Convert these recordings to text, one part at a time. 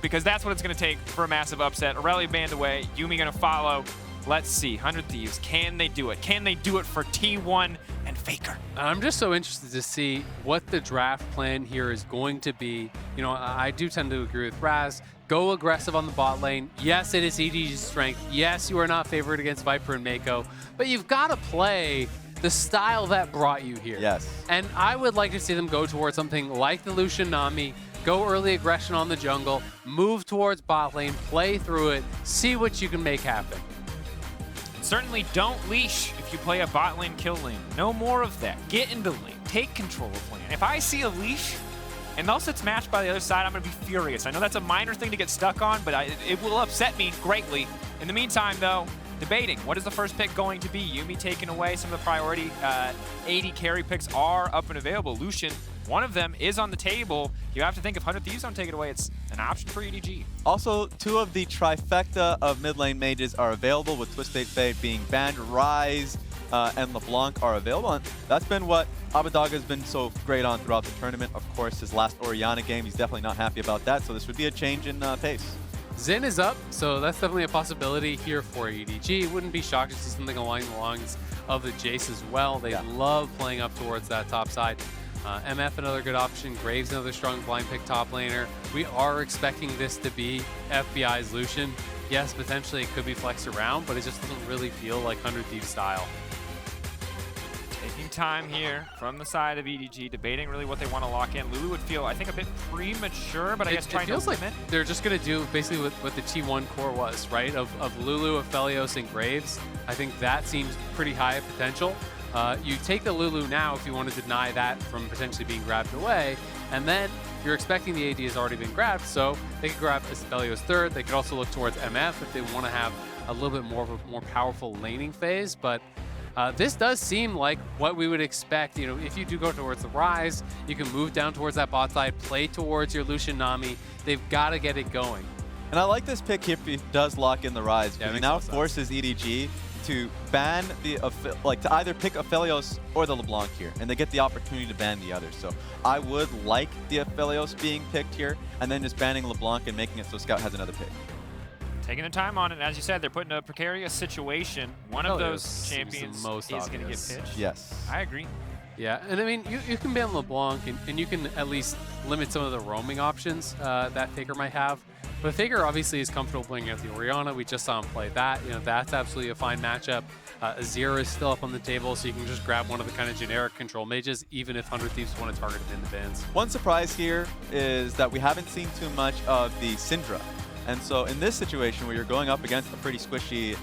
because that's what it's going to take for a massive upset. Aurelia banned away, Yuumi going to follow. Let's see, 100 Thieves, can they do it? Can they do it for T1 and Faker? I'm just so interested to see what the draft plan here is going to be. You know, I do tend to agree with Raz. Go aggressive on the bot lane. Yes, it is EDG's strength. Yes, you are not favored against Viper and Mako, but you've got to play the style that brought you here. Yes. And I would like to see them go towards something like the Lucian Nami, go early aggression on the jungle, move towards bot lane, play through it, see what you can make happen. Certainly don't leash if you play a bot lane kill lane. No more of that. Get into lane. Take control of lane. If I see a leash and else it's matched by the other side, I'm going to be furious. I know that's a minor thing to get stuck on, but it will upset me greatly. In the meantime, though, debating. What is the first pick going to be? Yuumi taking away some of the priority 80 carry picks are up and available. Lucian, one of them is on the table. You have to think if 100 Thieves don't take it away, it's an option for EDG. Also, 2 of the trifecta of mid lane mages are available, with Twisted Fate being banned. Rise and LeBlanc are available. And that's been what Abadaga has been so great on throughout the tournament. Of course, his last Orianna game, he's definitely not happy about that. So this would be a change in pace. Xin is up, so that's definitely a possibility here for EDG. Wouldn't be shocked to see something along the lines of the Jace as well. They love playing up towards that top side. MF another good option. Graves another strong blind pick top laner. We are expecting this to be FBI's Lucian. Yes, potentially it could be flexed around, but it just doesn't really feel like 100 Thieves style. Taking time here from the side of EDG, debating really what they want to lock in. Lulu would feel, I think, a bit premature, but I guess trying to limit. It feels like they're just going to do basically what the T1 core was, right? Of Lulu, Aphelios, and Graves. I think that seems pretty high potential. You take the Lulu now if you want to deny that from potentially being grabbed away, and then you're expecting the AD has already been grabbed, so they could grab Aphelios third. They could also look towards MF if they want to have a little bit more of a more powerful laning phase, but this does seem like what we would expect. You know, if you do go towards the Rise, you can move down towards that bot side, play towards your Lucian Nami. They've got to get it going. And I like this pick here if he does lock in the Rise, because he now forces EDG to ban the, to either pick Aphelios or the LeBlanc here, and they get the opportunity to ban the others. So I would like the Aphelios being picked here, and then just banning LeBlanc and making it so Scout has another pick. Taking the time on it, as you said, they're put in a precarious situation. One of those champions is going to get pitched. Yes. I agree. Yeah, and I mean, you can ban LeBlanc, and you can at least limit some of the roaming options that Faker might have. But Faker obviously is comfortable playing out the Orianna. We just saw him play that. You know, that's absolutely a fine matchup. Azir is still up on the table, so you can just grab one of the kind of generic control mages, even if 100 Thieves want to target him in the bans. One surprise here is that we haven't seen too much of the Syndra. And so in this situation where you're going up against a pretty squishy,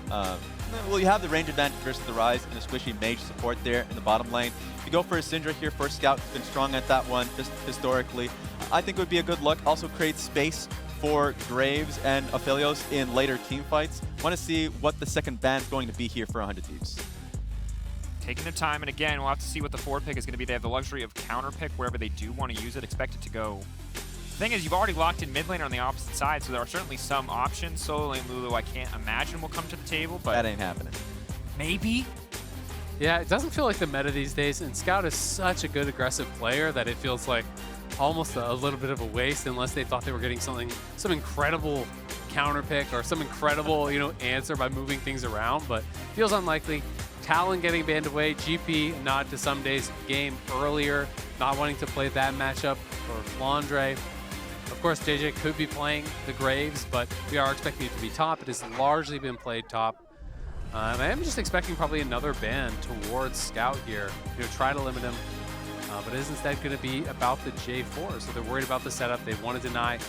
well, you have the range advantage versus the Rise and a squishy mage support there in the bottom lane. If you go for a Syndra here, first Scout has been strong at that one just historically. I think it would be a good look. Also creates space for Graves and Aphelios in later team fights. Want to see what the second ban is going to be here for 100 Thieves. Taking their time, and again, we'll have to see what the forward pick is going to be. They have the luxury of counter pick wherever they do want to use it. Expect it to go. The thing is, you've already locked in mid lane on the opposite side, so there are certainly some options. Solo lane Lulu, I can't imagine will come to the table, but that ain't happening. Maybe. Yeah, it doesn't feel like the meta these days, and Scout is such a good aggressive player that it feels like almost a little bit of a waste unless they thought they were getting some incredible counter pick or some incredible, you know, answer by moving things around, but feels unlikely. Talon getting banned away, GP nod to some days game earlier, not wanting to play that matchup for Flandre. Of course, JJ could be playing the Graves, but we are expecting it to be top. It has largely been played top. I am just expecting probably another ban towards Scout here. You know, try to limit him. But it is instead going to be about the J4. So they're worried about the setup. They want to deny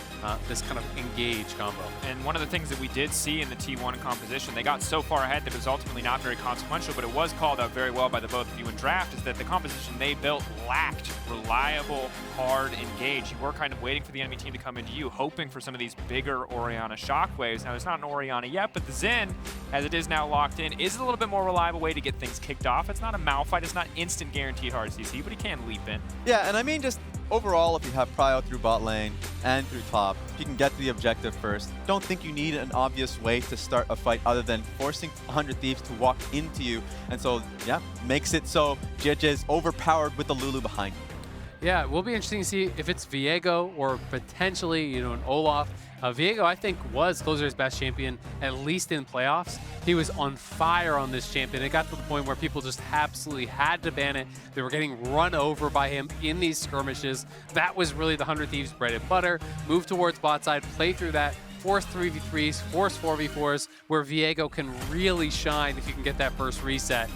this kind of engage combo. And one of the things that we did see in the T1 composition, they got so far ahead that it was ultimately not very consequential, but it was called out very well by the both of you in draft, is that the composition they built lacked reliable, hard engage. You were kind of waiting for the enemy team to come into you, hoping for some of these bigger Orianna shockwaves. Now, there's not an Orianna yet, but the Xin, as it is now locked in, is a little bit more reliable way to get things kicked off. It's not a Malphite. It's not instant guaranteed hard CC, but he can leap in. Yeah, and I mean just overall, if you have prio through bot lane and through top, you can get to the objective first. Don't think you need an obvious way to start a fight other than forcing 100 Thieves to walk into you. And so, yeah, makes it so JJ is overpowered with the Lulu behind you. Yeah, it will be interesting to see if it's Viego or potentially, you know, an Olaf Viego, I think, was Closer's best champion, at least in playoffs. He was on fire on this champion. It got to the point where people just absolutely had to ban it. They were getting run over by him in these skirmishes. That was really the 100 Thieves bread and butter. Move towards bot side, play through that, force 3v3s, force 4v4s, where Viego can really shine if you can get that first reset.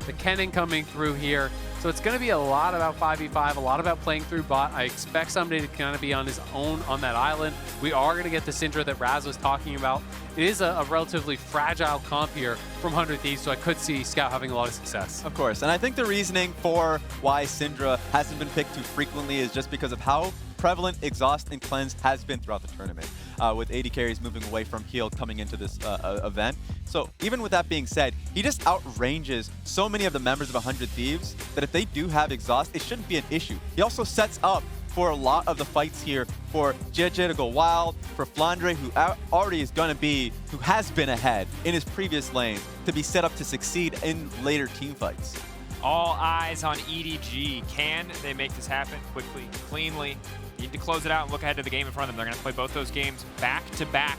The Kennen coming through here. So it's going to be a lot about 5v5, a lot about playing through bot. I expect somebody to kind of be on his own on that island. We are going to get the Syndra that Raz was talking about. It is a relatively fragile comp here from 100 Thieves, so I could see Scout having a lot of success. Of course, and I think the reasoning for why Syndra hasn't been picked too frequently is just because of how prevalent Exhaust and Cleanse has been throughout the tournament, with AD carries moving away from heal coming into this event. So even with that being said, he just outranges so many of the members of 100 Thieves that if they do have Exhaust, it shouldn't be an issue. He also sets up for a lot of the fights here for JJ to go wild, for Flandre, who already is going to be, who has been ahead in his previous lanes, to be set up to succeed in later team fights. All eyes on EDG. Can they make this happen quickly, cleanly? Need to close it out and look ahead to the game in front of them. They're going to play both those games back to back.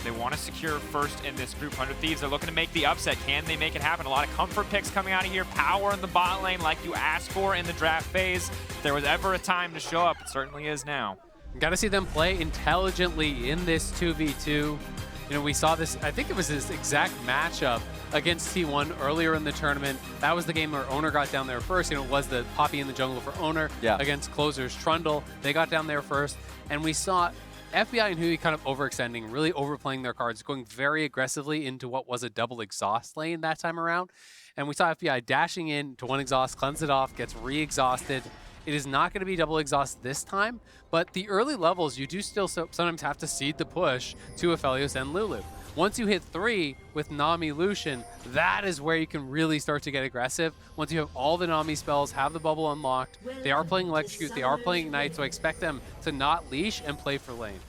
They want to secure first in this group. 100 Thieves are looking to make the upset. Can they make it happen? A lot of comfort picks coming out of here. Power in the bot lane like you asked for in the draft phase. If there was ever a time to show up, it certainly is now. Got to see them play intelligently in this 2v2. You know, we saw this, I think it was this exact matchup against T1 earlier in the tournament. That was the game where Owner got down there first. You know, it was the Poppy in the jungle for Owner against Closer's Trundle. They got down there first, and we saw FBI and Hui kind of overextending, really overplaying their cards, going very aggressively into what was a double exhaust lane that time around. And we saw FBI dashing in to one exhaust, cleanse it off, gets re-exhausted. It is not going to be double exhaust this time, but the early levels, you do still sometimes have to seed the push to Aphelios and Lulu. Once you hit 3 with Nami Lucian, that is where you can really start to get aggressive. Once you have all the Nami spells, have the bubble unlocked, they are playing Electrocute, they are playing Ignite, so I expect them to not leash and play for lane.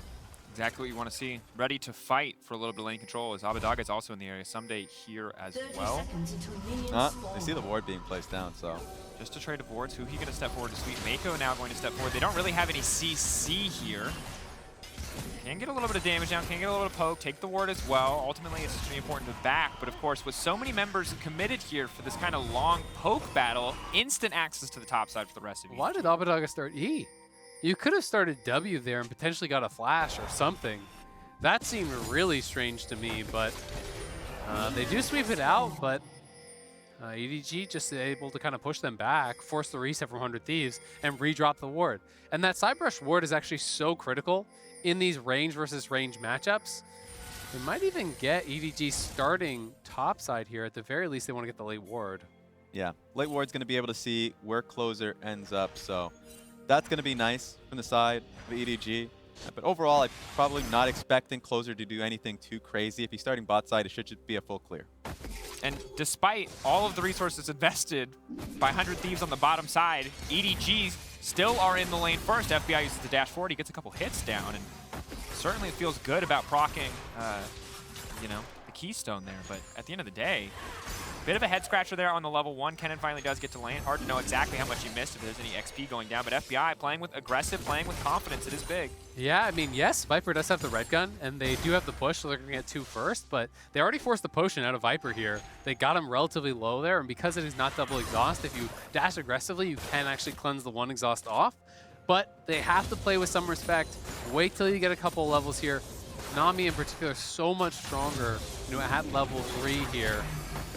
Exactly what you want to see. Ready to fight for a little bit of lane control as Abadaga is also in the area. Someday here as well. They see the ward being placed down, so. Just to trade of wards. Who he going to step forward to sweep? Mako now going to step forward. They don't really have any CC here. Can get a little bit of damage down, can get a little bit of poke, take the ward as well. Ultimately, it's just really important to back. But of course, with so many members committed here for this kind of long poke battle, instant access to the top side for the rest of you. Why did Abadaga start E? You could have started W there and potentially got a flash or something. That seemed really strange to me, but they do sweep it out, but EDG just able to kind of push them back, force the reset from 100 Thieves, and redrop the ward. And that side brush ward is actually so critical in these range versus range matchups. They might even get EDG starting topside here. At the very least, they want to get the late ward. Yeah, late ward's going to be able to see where Closer ends up, so that's going to be nice from the side of EDG. But overall, I'm probably not expecting Closer to do anything too crazy. If he's starting bot side, it should just be a full clear. And despite all of the resources invested by 100 Thieves on the bottom side, EDG still are in the lane first. FBI uses the dash forward. He gets a couple hits down, and certainly feels good about proccing, you know, the keystone there. But at the end of the day, bit of a head scratcher there on the level 1. Kennen finally does get to lane. Hard to know exactly how much he missed if there's any XP going down. But FBI playing with aggressive, playing with confidence. It is big. Yeah, I mean, yes, Viper does have the red gun, and they do have the push, so they're going to get 2 first. But they already forced the potion out of Viper here. They got him relatively low there, and because it is not double exhaust, if you dash aggressively, you can actually cleanse the 1 exhaust off. But they have to play with some respect. Wait till you get a couple of levels here. Nami in particular is so much stronger, you know, at level 3 here.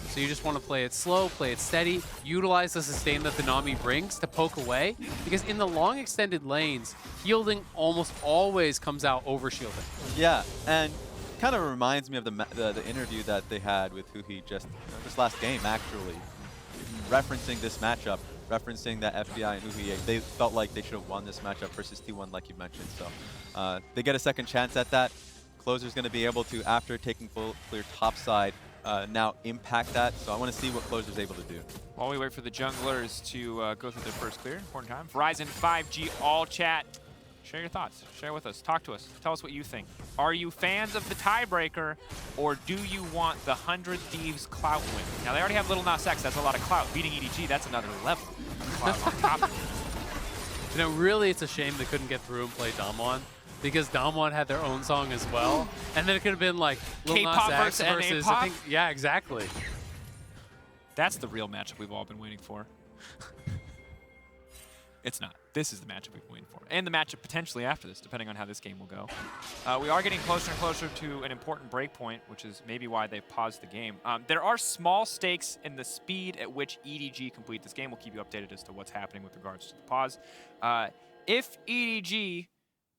So you just want to play it slow, play it steady, utilize the sustain that the Nami brings to poke away, because in the long extended lanes, shielding almost always comes out over shielding. Yeah, and kind of reminds me of the interview that they had with Huhi just this last game, actually, referencing this matchup, referencing that FBI and Huhi, they felt like they should have won this matchup versus T1 like you mentioned. So they get a second chance at that. Closer's going to be able to, after taking full clear topside, now impact that. So I want to see what Closer's able to do. While we wait for the junglers to go through their first clear, important time. Verizon 5G all chat. Share your thoughts. Share with us. Talk to us. Tell us what you think. Are you fans of the tiebreaker, or do you want the 100 Thieves clout win? Now, they already have Little Nas X. That's a lot of clout. Beating EDG, that's another level of clout on top of it. You know, really, it's a shame they couldn't get through and play Damwon. because Damwon had their own song as well. And then it could have been like Lil Nas K-pop X versus versus, NA-pop? I think, yeah, exactly. That's the real matchup we've all been waiting for. It's not. This is the matchup we've been waiting for. And the matchup potentially after this, depending on how this game will go. We are getting closer and closer to an important break point, which is maybe why they paused the game. There are small stakes in the speed at which EDG complete this game. We'll keep you updated as to what's happening with regards to the pause. If EDG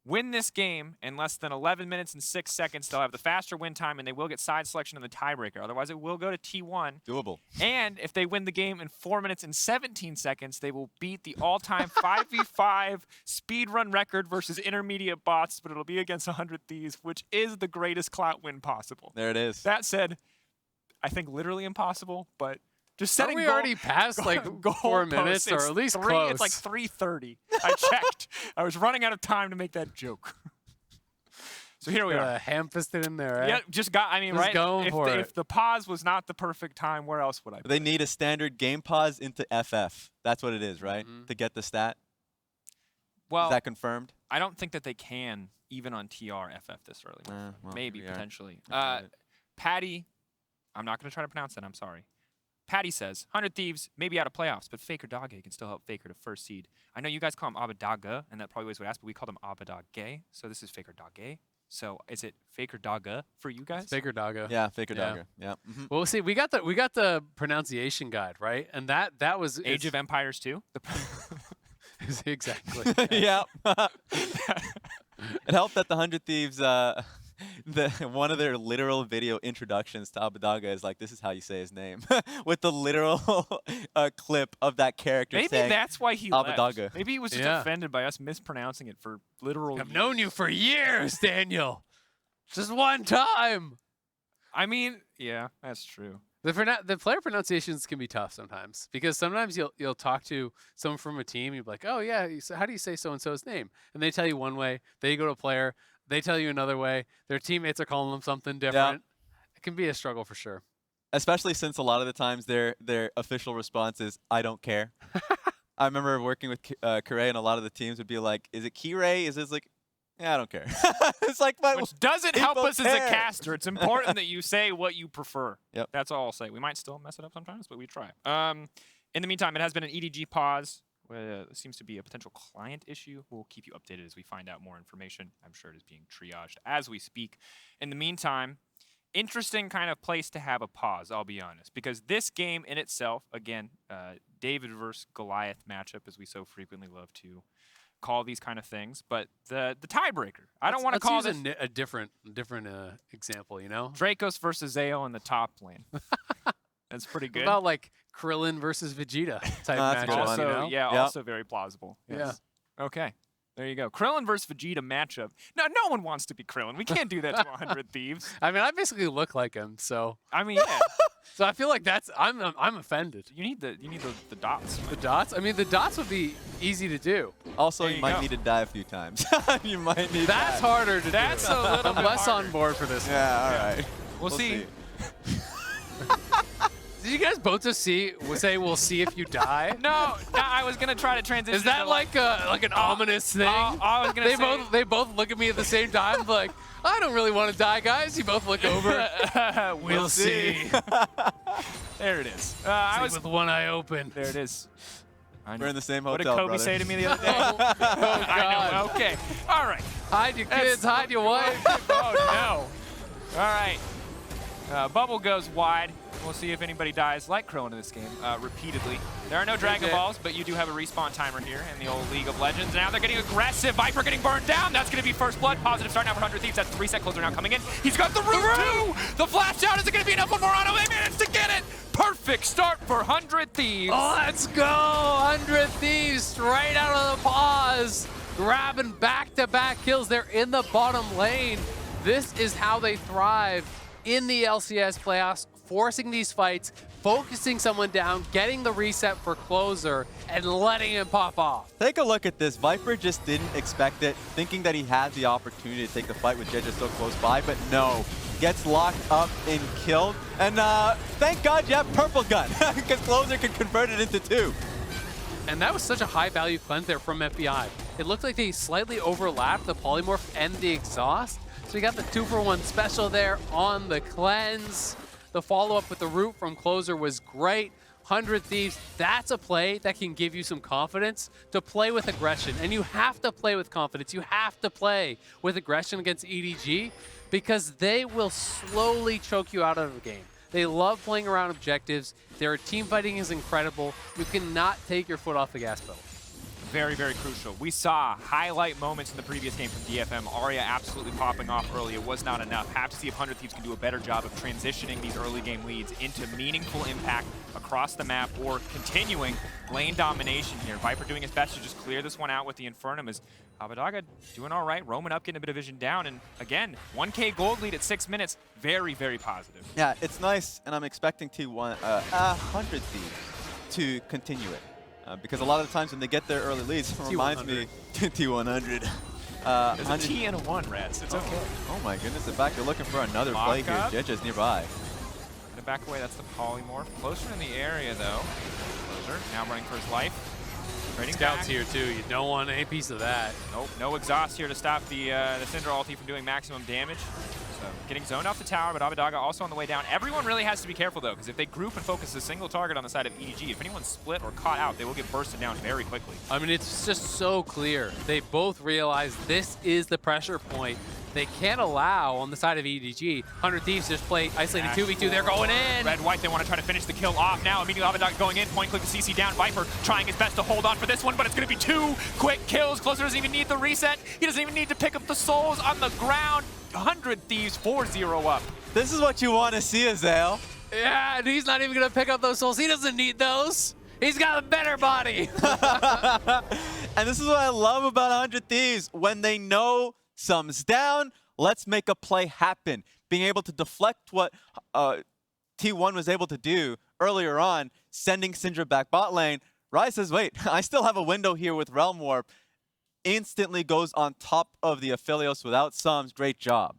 win this game in less than 11 minutes and 6 seconds, they'll have the faster win time, and they will get side selection in the tiebreaker. Otherwise, it will go to T1. Doable. And if they win the game in 4 minutes and 17 seconds, they will beat the all-time 5v5 speedrun record versus intermediate bots, but it'll be against 100 Thieves, which is the greatest clout win possible. There it is. That said, I think literally impossible, but just setting we already passed like 4 minutes, or at least close? It's like 3:30. I checked. I was running out of time to make that joke. So here we are. Ham-fisted in there, right? Yeah, just got. I mean, Just right? going for it. If the pause was not the perfect time, where else would I? They need a standard game pause into FF. That's what it is, right? To get the stat. Well, Is that confirmed? I don't think that they can even on TR FF this early. Well, Maybe we are. potentially. Patty, I'm not going to try to pronounce that. I'm sorry. Patty says, 100 Thieves may be out of playoffs, but Faker Dage can still help Faker to first seed. I know you guys call him Abadaga, and that probably was what asked, but we called him Abadage. So this is Faker Dage. So is it Faker Daga for you guys? Faker Daga. Yeah, Faker Yeah. Dagger. Yeah. Well, see, we got the pronunciation guide, right? And that was Age of Empires 2? exactly. Yeah. It helped that the 100 Thieves, one of their literal video introductions to Abadaga is like, this is how you say his name, with the literal clip of that character Maybe saying, that's why he Abadaga. left. Maybe he was just offended by us mispronouncing it for literal I've known you for years, Daniel. Just one time. I mean, yeah, that's true. The player pronunciations can be tough sometimes, because sometimes you'll talk to someone from a team, you'll be like, oh yeah, how do you say so and so's name? And they tell you one way, then you go to a player, they tell you another way, their teammates are calling them something different. It can be a struggle for sure. Especially since a lot of the times their official response is, I don't care. I remember working with Kure, and a lot of the teams would be like, is it Kire? Is this like, yeah, I don't care. It's like, but which doesn't help people us as a care. caster. It's important that you say what you prefer. Yep. That's all I'll say. We might still mess it up sometimes, but we try. In the meantime, it has been an EDG pause. There seems to be a potential client issue. We'll keep you updated as we find out more information. I'm sure it is being triaged as we speak. In the meantime, interesting kind of place to have a pause, I'll be honest, because this game in itself, again, David versus Goliath matchup, as we so frequently love to call these kind of things, but the tiebreaker. I don't want to call this a different example, you know? Dracos versus Zao in the top lane. That's pretty good. What about like Krillin versus Vegeta type that's a good matchup, one. you Also, know? yeah, Yep. also very plausible. Yes. Yeah. Okay. There you go. Krillin versus Vegeta matchup. No one wants to be Krillin. We can't do that to 100 Thieves. I mean, I basically look like him, so I mean, yeah. so I feel like I'm offended. You need the dots. The dots? I mean, the dots would be easy to do. also, There you you might go. need to die a few times. You might need That's that. harder to That's do. a little I'm bit less harder. on board for this one. Yeah, all right. We'll see. Did you guys both just say we'll see if you die? No, I was gonna try to transition. Is that to like an ominous thing? I was gonna they both look at me at the same time, like, I don't really want to die, guys. You both look over. we'll see. There it is. I was with one eye open. There it is. I know. We're in the same What hotel, did Kobe brother. say to me the other day? Oh, God. I know. Okay. All right. Hide your kids, hide your wife. Oh no. All right. Bubble goes wide. We'll see if anybody dies like Krillin in this game repeatedly. There are no Dragon Balls, but you do have a respawn timer here in the old League of Legends. Now they're getting aggressive. Viper getting burned down. That's going to be first blood. Positive start now for 100 Thieves. That's 3 set closer now coming in. He's got the root too. The flash out. Is it going to be enough for Morano? They managed to get it. Perfect start for 100 Thieves. Let's go! 100 Thieves straight out of the pause. Grabbing back-to-back kills. They're in the bottom lane. This is how they thrive in the LCS playoffs, forcing these fights, focusing someone down, getting the reset for closer, and letting him pop off. Take a look at this. Viper just didn't expect it, thinking that he had the opportunity to take the fight with Jeja so close by, but no. Gets locked up and killed. And thank God you have Purple Gun, because Closer can convert it into 2. And that was such a high-value cleanse there from FBI. It looked like they slightly overlapped the polymorph and the exhaust. So we got the 2-for-1 special there on the cleanse. The follow-up with the root from closer was great. 100 Thieves, that's a play that can give you some confidence to play with aggression. And you have to play with confidence. You have to play with aggression against EDG because they will slowly choke you out of the game. They love playing around objectives. Their team fighting is incredible. You cannot take your foot off the gas pedal. Very, very crucial. We saw highlight moments in the previous game from DFM. Arya absolutely popping off early. It was not enough. Have to see if 100 Thieves can do a better job of transitioning these early game leads into meaningful impact across the map or continuing lane domination here. Viper doing his best to just clear this one out with the Infernum as Abadaga doing all right. Roaming up, getting a bit of vision down. And again, 1K gold lead at 6 minutes. Very, very positive. Yeah, it's nice, and I'm expecting T1, 100 Thieves to continue it. Because a lot of the times when they get their early leads, it reminds me T100. There's a T and a 1, Reds. It's okay. Oh my goodness, in fact, they're looking for another play here. Jeja's nearby. Gonna back away, that's the polymorph. Closer in the area though. Closer, now running for his life. Trading Scouts back. here too, you don't want any piece of that. Nope, no exhaust here to stop the Syndra ulti from doing maximum damage. So getting zoned off the tower, but Abadaga also on the way down. Everyone really has to be careful though, because if they group and focus a single target on the side of EDG, if anyone's split or caught out, they will get bursted down very quickly. I mean, it's just so clear. They both realize this is the pressure point. They can't allow on the side of EDG 100 Thieves just play isolated 2v2. They're going in. Red White, they want to try to finish the kill off now. Immediately Abadaga going in, point click the CC down. Viper trying his best to hold on for this one, but it's going to be 2 quick kills. Closer doesn't even need the reset. He doesn't even need to pick up the souls on the ground. 100 Thieves 4-0 up. This is what you want to see, Azael. Yeah, and he's not even going to pick up those souls. He doesn't need those. He's got a better body. And this is what I love about 100 Thieves. When they know some's down, let's make a play happen. Being able to deflect what T1 was able to do earlier on, sending Syndra back bot lane. Rise says, wait, I still have a window here with Realm Warp. Instantly goes on top of the Aphelios without sums. Great job.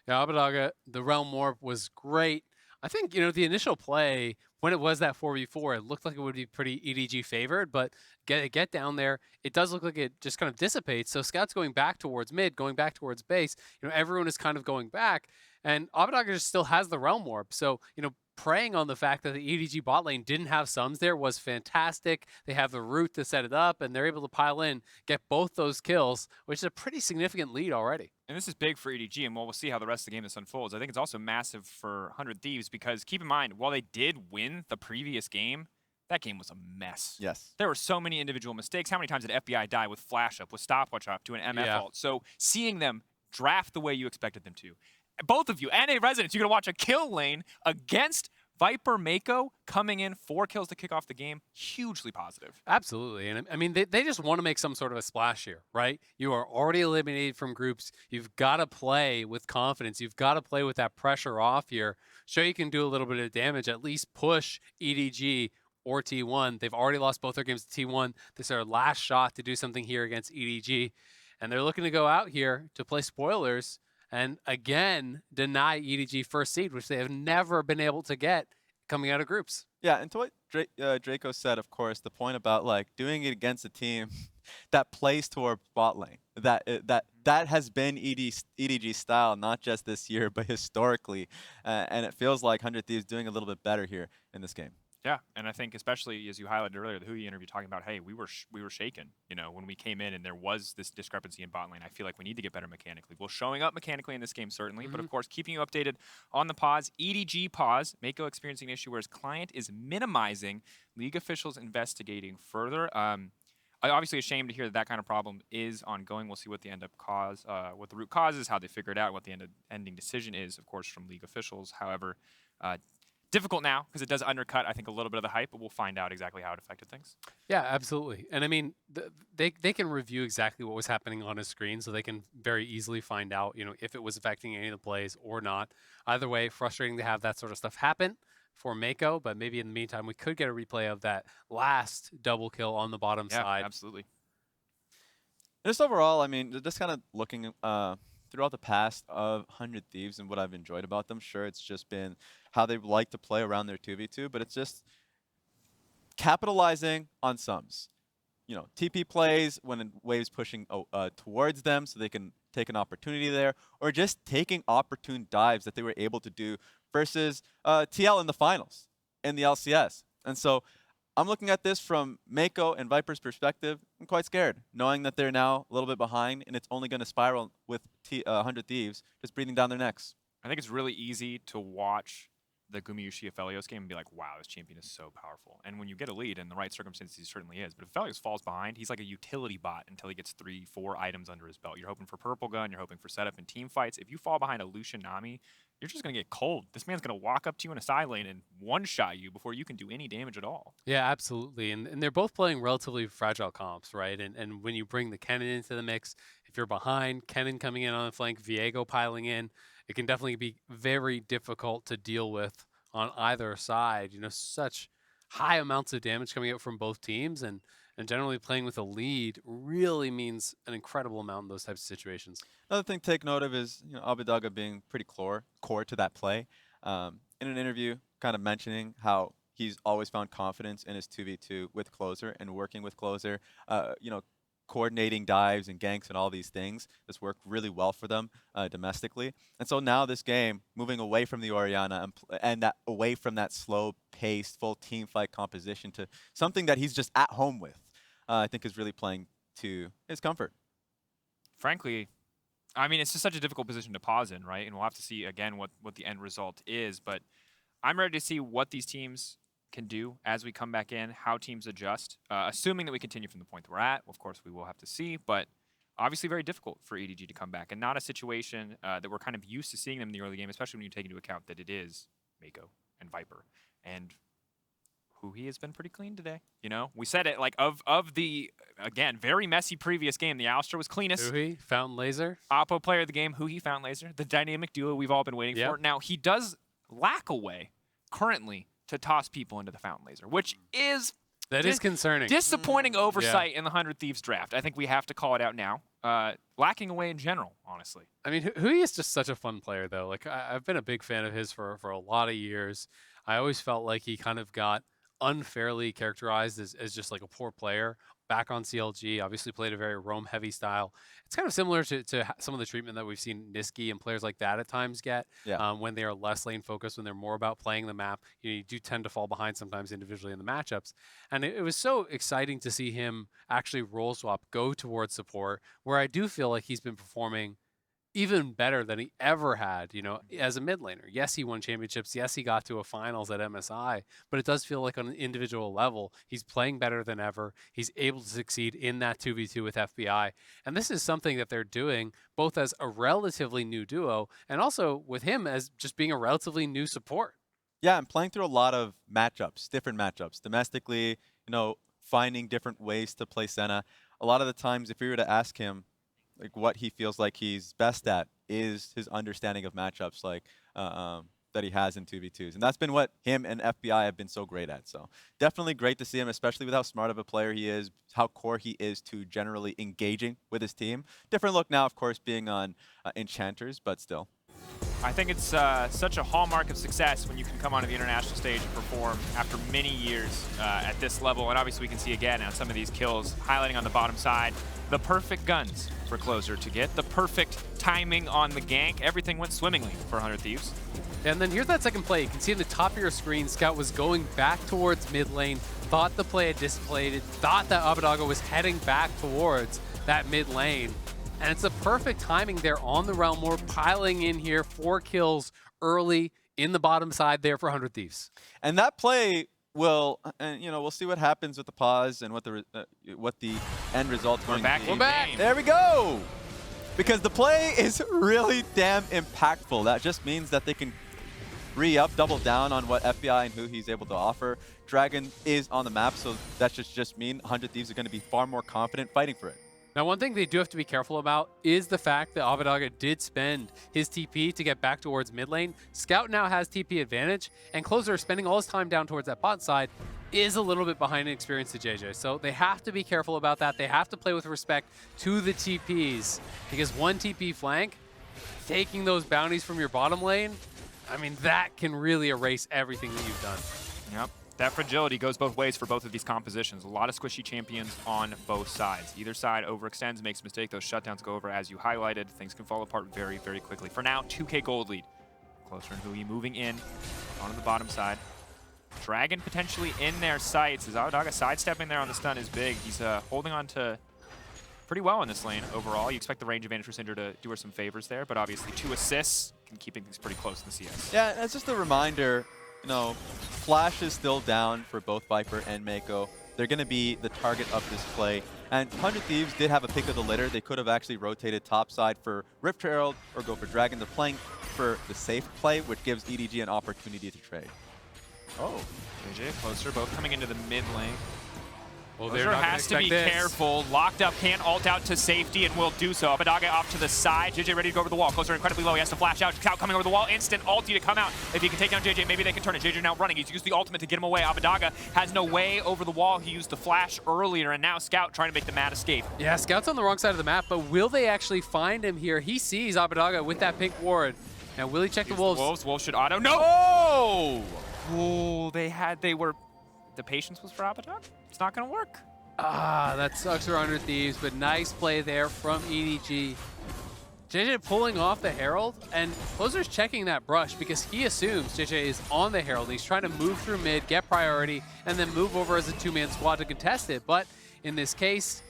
Yeah, Abadaga, the Realm Warp was great. I think, you know, the initial play, when it was that 4v4, it looked like it would be pretty EDG favored, but get down there, it does look like it just kind of dissipates. So Scout's going back towards mid, going back towards base. You know, everyone is kind of going back, and Abadaga just still has the Realm Warp. So, you know, preying on the fact that the EDG bot lane didn't have sums there was fantastic. They have the root to set it up, and they're able to pile in, get both those kills, which is a pretty significant lead already. And this is big for EDG, and we'll see how the rest of the game this unfolds. I think it's also massive for 100 Thieves because keep in mind, while they did win the previous game, that game was a mess. Yes. There were so many individual mistakes. How many times did FBI die with flash up, with stopwatch up to an MF ult? So seeing them draft the way you expected them to, both of you and a Residence, you're going to watch a kill lane against Viper Mako coming in, 4 kills to kick off the game, hugely positive. Absolutely. And I mean, they just want to make some sort of a splash here, right? You are already eliminated from groups. You've got to play with confidence. You've got to play with that pressure off here. Show you can do a little bit of damage, at least push EDG or T1. They've already lost both their games to T1. This is their last shot to do something here against EDG. And they're looking to go out here to play spoilers and again deny EDG first seed, which they have never been able to get coming out of groups. Yeah, and to what Draco said, of course, the point about like doing it against a team that plays toward bot lane, that has been EDG style, not just this year, but historically, and it feels like 100 Thieves doing a little bit better here in this game. Yeah, and I think especially as you highlighted earlier, the Hui interview talking about, hey, we were shaken, you know, when we came in and there was this discrepancy in bot lane. I feel like we need to get better mechanically. Well, showing up mechanically in this game certainly, but of course keeping you updated on the pause. EDG pause, Mako experiencing an issue where his client is minimizing, league officials investigating further. Obviously ashamed to hear that kind of problem is ongoing. We'll see what the what the root cause is, how they figure it out, what the ending decision is, of course, from league officials. However, difficult now because it does undercut, I think, a little bit of the hype, but we'll find out exactly how it affected things. Yeah, absolutely. And I mean, they can review exactly what was happening on his screen, so they can very easily find out, you know, if it was affecting any of the plays or not. Either way, frustrating to have that sort of stuff happen for Mako, but maybe in the meantime, we could get a replay of that last double kill on the bottom side. Yeah, absolutely. Just overall, I mean, just kind of looking throughout the past of 100 Thieves and what I've enjoyed about them, sure, it's just been how they like to play around their 2v2, but it's just capitalizing on sums. TP plays when waves pushing towards them so they can take an opportunity there, or just taking opportune dives that they were able to do versus TL in the finals in the LCS. And so I'm looking at this from Mako and Viper's perspective. I'm quite scared, knowing that they're now a little bit behind, and it's only going to spiral with 100 Thieves just breathing down their necks. I think it's really easy to watch the Gumayusi Aphelios game and be like, wow, this champion is so powerful. And when you get a lead in the right circumstances, he certainly is. But if Aphelios falls behind, he's like a utility bot until he gets 3-4 items under his belt. You're hoping for purple gun, you're hoping for setup and team fights. If you fall behind a Lucian Nami, you're just going to get cold. This man's going to walk up to you in a side lane and one-shot you before you can do any damage at all. Yeah, absolutely. And they're both playing relatively fragile comps, right? And when you bring the Kennen into the mix, if you're behind, Kennen coming in on the flank, Viego piling in, it can definitely be very difficult to deal with on either side. Such high amounts of damage coming out from both teams, and generally playing with a lead really means an incredible amount in those types of situations. Another thing to take note of is Abidaga being pretty core to that play. In an interview, kind of mentioning how he's always found confidence in his 2v2 with Closer and working with Closer. Coordinating dives and ganks and all these things. This worked really well for them domestically. And so now this game, moving away from the Orianna and that away from that slow-paced, full team fight composition to something that he's just at home with, I think is really playing to his comfort. Frankly, I mean, it's just such a difficult position to pause in, right? And we'll have to see, again, what the end result is. But I'm ready to see what these teams can do as we come back in, how teams adjust, assuming that we continue from the point that we're at. Of course, we will have to see, but obviously very difficult for EDG to come back, and not a situation that we're kind of used to seeing them in the early game, especially when you take into account that it is Mako and Viper, and Huhi has been pretty clean today. We said it, like, of the, again, very messy previous game, the Alistar was cleanest. Huhi, Fountain Laser. Oppo player of the game, Huhi, Fountain Laser, the dynamic duo we've all been waiting for. Now, he does lack a way currently to toss people into the Fountain Laser, which is concerning. Disappointing oversight in the 100 Thieves draft. I think we have to call it out now. Lacking away in general, honestly. I mean, Hui is just such a fun player, though. Like, I've been a big fan of his for a lot of years. I always felt like he kind of got unfairly characterized as just like a poor player. Back on CLG, obviously played a very roam-heavy style. It's kind of similar to some of the treatment that we've seen Niski and players like that at times get when they are less lane-focused, when they're more about playing the map. You do tend to fall behind sometimes individually in the matchups. And it was so exciting to see him actually role swap, go towards support, where I do feel like he's been performing even better than he ever had, as a mid laner. Yes, he won championships. Yes, he got to a finals at MSI, but it does feel like on an individual level, he's playing better than ever. He's able to succeed in that 2v2 with FBI. And this is something that they're doing both as a relatively new duo and also with him as just being a relatively new support. Yeah, I'm playing through a lot of matchups, different matchups. Domestically, finding different ways to play Senna. A lot of the times, if we were to ask him, like what he feels like he's best at is his understanding of matchups like that he has in 2v2s. And that's been what him and FBI have been so great at. So definitely great to see him, especially with how smart of a player he is, how core he is to generally engaging with his team. Different look now, of course, being on Enchanters, but still. I think it's such a hallmark of success when you can come onto the international stage and perform after many years at this level. And obviously we can see again on some of these kills, highlighting on the bottom side, the perfect guns for Closer to get, the perfect timing on the gank. Everything went swimmingly for 100 Thieves. And then here's that second play. You can see in the top of your screen, Scout was going back towards mid lane, thought the play had dissipated, thought that Abidaga was heading back towards that mid lane. And it's the perfect timing there on the Realm War, piling in here, 4 kills early in the bottom side there for 100 Thieves. And that play will, we'll see what happens with the pause and what the end result's going to be. We're back. There we go. Because the play is really damn impactful. That just means that they can re-up, double down on what FBI and who he's able to offer. Dragon is on the map, so that should just mean 100 Thieves are going to be far more confident fighting for it. Now, one thing they do have to be careful about is the fact that Abidaga did spend his TP to get back towards mid lane. Scout now has TP advantage, and Closer, spending all his time down towards that bot side, is a little bit behind in experience to JJ. So they have to be careful about that. They have to play with respect to the TPs, because one TP flank, taking those bounties from your bottom lane, I mean, that can really erase everything that you've done. Yep. That fragility goes both ways for both of these compositions. A lot of squishy champions on both sides. Either side overextends, makes a mistake. Those shutdowns go over as you highlighted. Things can fall apart very, very quickly. For now, 2K gold lead. Closer and Hui moving in on the bottom side. Dragon potentially in their sights. As Abadaga sidestepping there on the stun is big. He's holding on to pretty well in this lane overall. You expect the range advantage for Syndra to do her some favors there, but obviously 2 assists can keeping things pretty close in the CS. Yeah, as just a reminder, you know, Flash is still down for both Viper and Mako. They're going to be the target of this play. And 100 Thieves did have a pick of the litter. They could have actually rotated topside for Rift Herald or go for Dragon. They're playing for the safe play, which gives EDG an opportunity to trade. Oh, JJ closer, both coming into the mid lane. Well, Closer has to be careful. Locked up, can't ult out to safety and will do so. Abadaga off to the side. JJ ready to go over the wall. Closer incredibly low. He has to flash out. Scout coming over the wall. Instant ulti to come out. If he can take down JJ, maybe they can turn it. JJ now running. He's used the ultimate to get him away. Abadaga has no way over the wall. He used the flash earlier, and now Scout trying to make the mad escape. Yeah, Scout's on the wrong side of the map, but will they actually find him here? He sees Abadaga with that pink ward. Now, will he check the Wolves? Wolves should auto. No! Oh, the patience was for Abadaga. It's not going to work. Ah, that sucks for 100 Thieves, but nice play there from EDG. JJ pulling off the Herald, and Closer's checking that brush because he assumes JJ is on the Herald. He's trying to move through mid, get priority, and then move over as a 2-man squad to contest it. But in this case,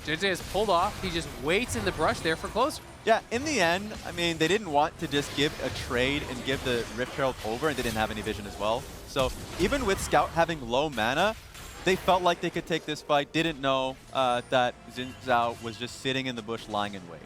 JJ has pulled off. He just waits in the brush there for Closer. Yeah, in the end, I mean, they didn't want to just give a trade and give the Rift Herald over, and they didn't have any vision as well. So even with Scout having low mana, they felt like they could take this fight, didn't know that Xin Zhao was just sitting in the bush lying in wait.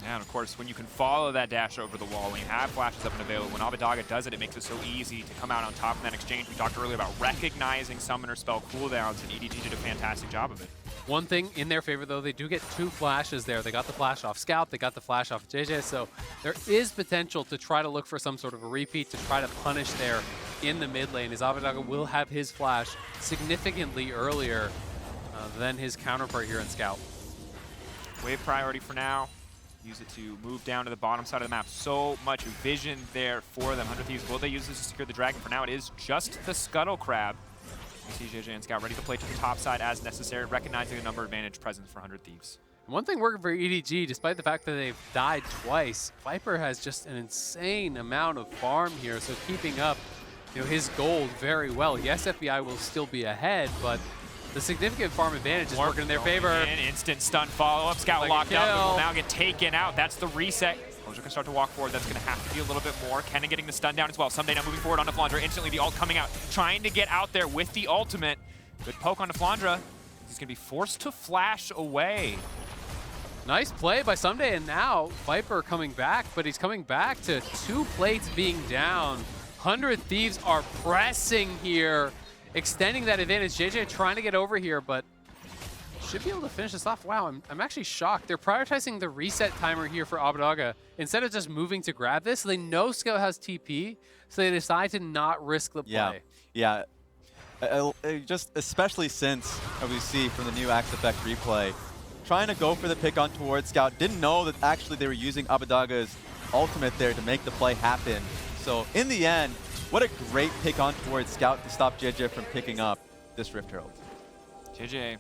Yeah, and of course, when you can follow that dash over the wall, when you have flashes up and available, when Abadaga does it, it makes it so easy to come out on top in that exchange. We talked earlier about recognizing summoner spell cooldowns, and EDG did a fantastic job of it. One thing in their favor, though, they do get 2 flashes there. They got the flash off Scout, they got the flash off JJ, so there is potential to try to look for some sort of a repeat to try to punish there in the mid lane, as Abadaga will have his flash significantly earlier than his counterpart here in Scout. Wave priority for now. Use it to move down to the bottom side of the map. So much vision there for them. 100 Thieves, will they use this to secure the Dragon? For now, it is just the Scuttle Crab. You see JJ and Scout ready to play to the top side as necessary, recognizing the number advantage present for 100 Thieves. One thing working for EDG, despite the fact that they've died twice, Viper has just an insane amount of farm here, so keeping up his gold very well. Yes, FBI will still be ahead, but the significant farm advantage is working in their favor. Instant stun follow-up. Scout locked up and will now get taken out. That's the reset. Closer can start to walk forward. That's going to have to be a little bit more. Kenna getting the stun down as well. Someday now moving forward onto Flandra. Instantly the ult coming out. Trying to get out there with the ultimate. Good poke onto Flandra. He's going to be forced to flash away. Nice play by Someday, and now Viper coming back, but he's coming back to 2 plates being down. 100 Thieves are pressing here, extending that advantage. JJ trying to get over here, but should be able to finish this off. Wow, I'm actually shocked. They're prioritizing the reset timer here for Abadaga. Instead of just moving to grab this, they know Scout has TP, so they decide to not risk the play. Yeah. Just especially since we see from the new Axe Effect replay, trying to go for the pick on towards Scout, didn't know that actually they were using Abadaga's ultimate there to make the play happen. So in the end, what a great pick on towards Scout to stop JJ from picking up this Rift Herald. JJ,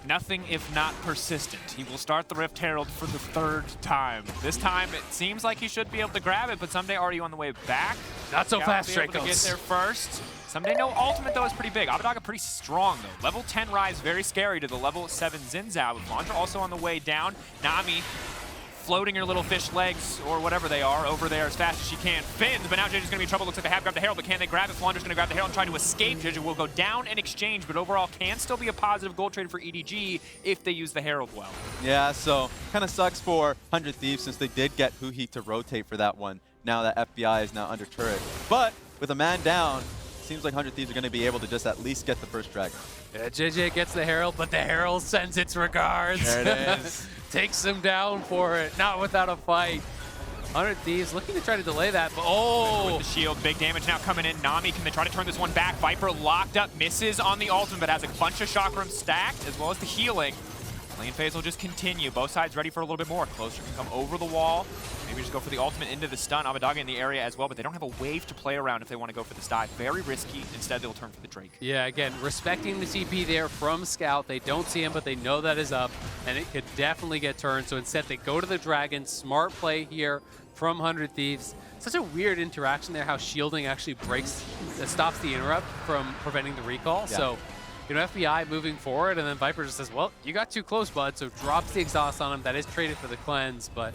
nothing if not persistent. He will start the Rift Herald for the 3rd time. This time it seems like he should be able to grab it, but Someday already on the way back. Not so fast, Drake. Get there first. Someday no ultimate though is pretty big. Abadaga pretty strong though. Level 10 rise very scary to the level 7 Xin Zhao. Flandra also on the way down. Nami floating her little fish legs, or whatever they are, over there as fast as she can. Fins, but now JJ's going to be in trouble. Looks like they have grabbed the Herald, but can they grab it? Flandra's going to grab the Herald and try to escape. JJ will go down in exchange, but overall can still be a positive gold trade for EDG if they use the Herald well. Yeah, so kind of sucks for 100 Thieves since they did get Huhi to rotate for that one. Now that FBI is now under turret. But with a man down, seems like 100 Thieves are going to be able to just at least get the first Dragon. Yeah, JJ gets the Herald, but the Herald sends its regards. There it is. Takes him down for it, not without a fight. 100 Thieves looking to try to delay that, but with the shield, big damage now coming in. Nami, can they try to turn this one back? Viper locked up, misses on the ultimate, but has a bunch of chakrams stacked, as well as the healing. Lane phase will just continue. Both sides ready for a little bit more. Closer can come over the wall. Maybe just go for the ultimate into the stun. Abbedagge in the area as well, but they don't have a wave to play around if they want to go for this dive. Very risky. Instead, they'll turn for the Drake. Yeah, again, respecting the TP there from Scout. They don't see him, but they know that is up, and it could definitely get turned. So instead, they go to the Dragon. Smart play here from 100 Thieves. Such a weird interaction there, how shielding actually stops the interrupt from preventing the recall. Yeah. So, you know, FBI moving forward, and then Viper just says, well, you got too close, bud, so drops the exhaust on him. That is traded for the cleanse, but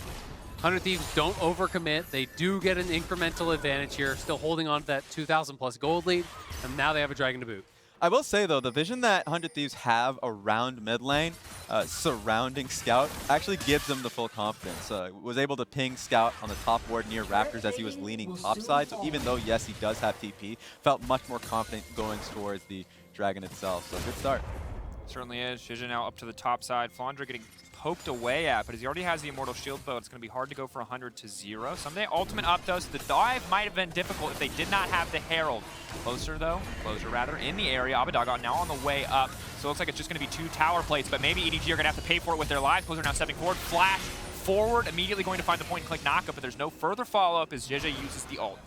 100 Thieves don't overcommit. They do get an incremental advantage here, still holding on to that 2,000 plus gold lead, and now they have a Dragon to boot. I will say, though, the vision that 100 Thieves have around mid lane, surrounding Scout, actually gives them the full confidence. Was able to ping Scout on the top ward near Raptors as he was leaning topside. So even though, yes, he does have TP, felt much more confident going towards the Dragon itself. So good start. Certainly is. Zhizha now up to the top side. Flandre getting poked away at, but as he already has the Immortal Shield bow, it's going to be hard to go for 100 to 0. Someday ultimate up does. The dive might have been difficult if they did not have the Herald. Closer rather, in the area. Abbedagge now on the way up. So it looks like it's just going to be 2 tower plates, but maybe EDG are going to have to pay for it with their lives. Closer now stepping forward. Flash forward, immediately going to find the point and click knockup, but there's no further follow-up as Zhizha uses the ult.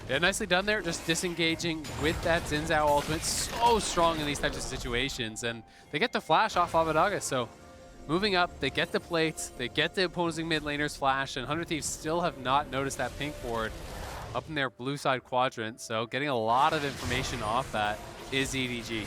Yeah, nicely done there, just disengaging with that Xin Zhao ultimate. So strong in these types of situations, and they get the flash off Abbedagge, so moving up, they get the plates, they get the opposing mid laner's flash, and 100 Thieves still have not noticed that pink ward up in their blue side quadrant, so getting a lot of information off that is EDG.